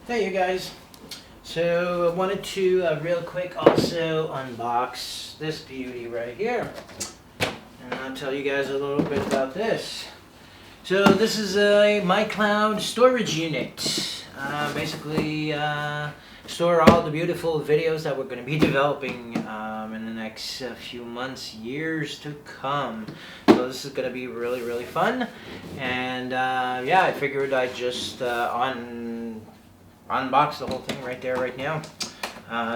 Hey you guys, so I wanted to real quick also unbox this beauty right here, and I'll tell you guys a little bit about this. So this is a MyCloud Storage Unit. Basically store all the beautiful videos that we're going to be developing in the next few months, years to come. So this is going to be really fun, and yeah, I figured I'd just unbox the whole thing right there, right now.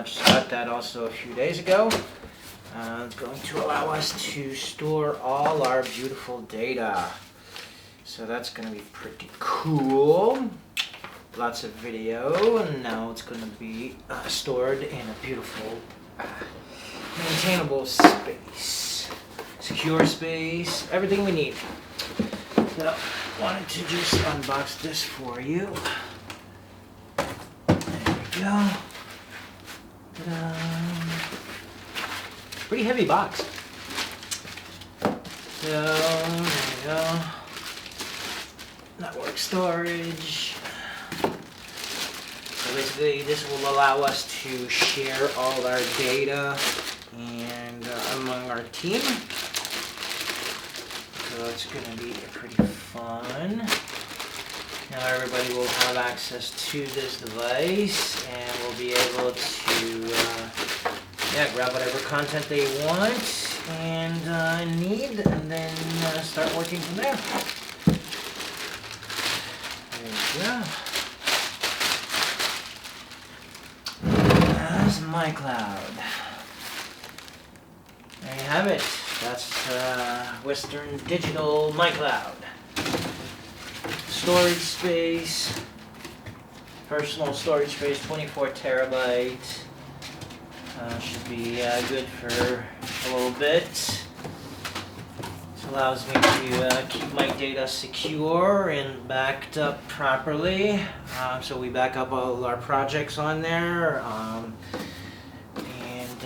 Just got that also a few days ago. It's going to allow us to store all our beautiful data. So that's going to be pretty cool. Lots of video, and now it's going to be stored in a beautiful, maintainable space. Secure space, everything we need. So I wanted to just unbox this for you. Go. Pretty heavy box. So there you go. Network storage. So basically this will allow us to share all our data and among our team. So it's going to be pretty fun. Now everybody will have access to this device and will be able to grab whatever content they want and need, and then start working from there. There you go. That's MyCloud. There you have it. That's Western Digital MyCloud. Storage space, personal storage space, 24 terabyte. Should be good for a little bit. This allows me to keep my data secure and backed up properly. So we back up all our projects on there, and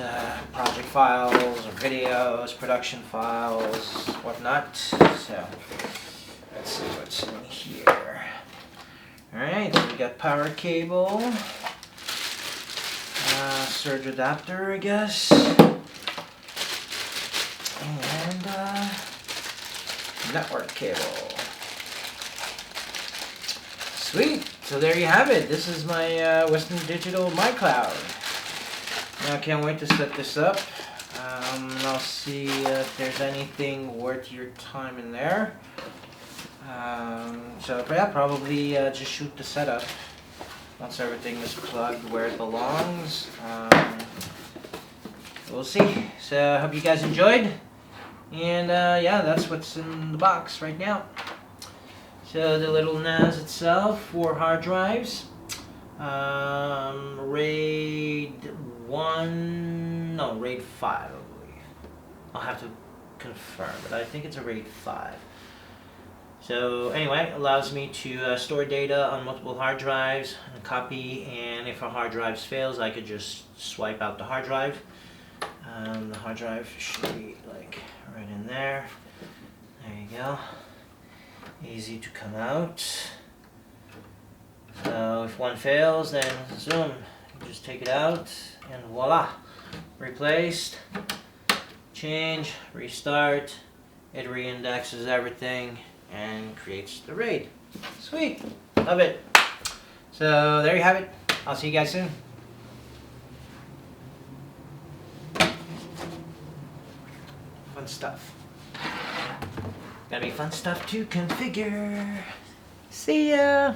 project files, or videos, production files, whatnot. So let's see what's in here. Alright, so we got power cable, surge adapter, I guess, and network cable. Sweet! So there you have it. This is my Western Digital MyCloud. Now I can't wait to set this up. I'll see if there's anything worth your time in there. So yeah, probably just shoot the setup once everything is plugged where it belongs. We'll see. So I hope you guys enjoyed, and yeah, that's what's in the box right now. So the little NAS itself, 4 hard drives, RAID 5, I believe. I'll have to confirm, but I think it's a RAID 5. So anyway, it allows me to store data on multiple hard drives and copy, and if a hard drive fails, I could just swipe out the hard drive. The hard drive should be like right in there. There you go. Easy to come out. So if one fails, then zoom, you just take it out and voila, replaced. Change, restart, it reindexes everything and creates the RAID. Sweet, love it. So there you have it. I'll see you guys soon. Fun stuff. Gotta be fun stuff to configure. See ya.